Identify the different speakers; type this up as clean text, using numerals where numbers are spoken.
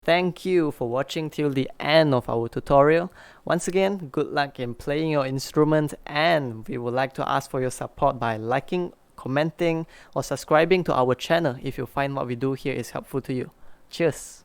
Speaker 1: Thank you for watching till the end of our tutorial. Once again, good luck in playing your instrument, and we would like to ask for your support by liking, commenting, or subscribing to our channel if you find what we do here is helpful to you. Cheers!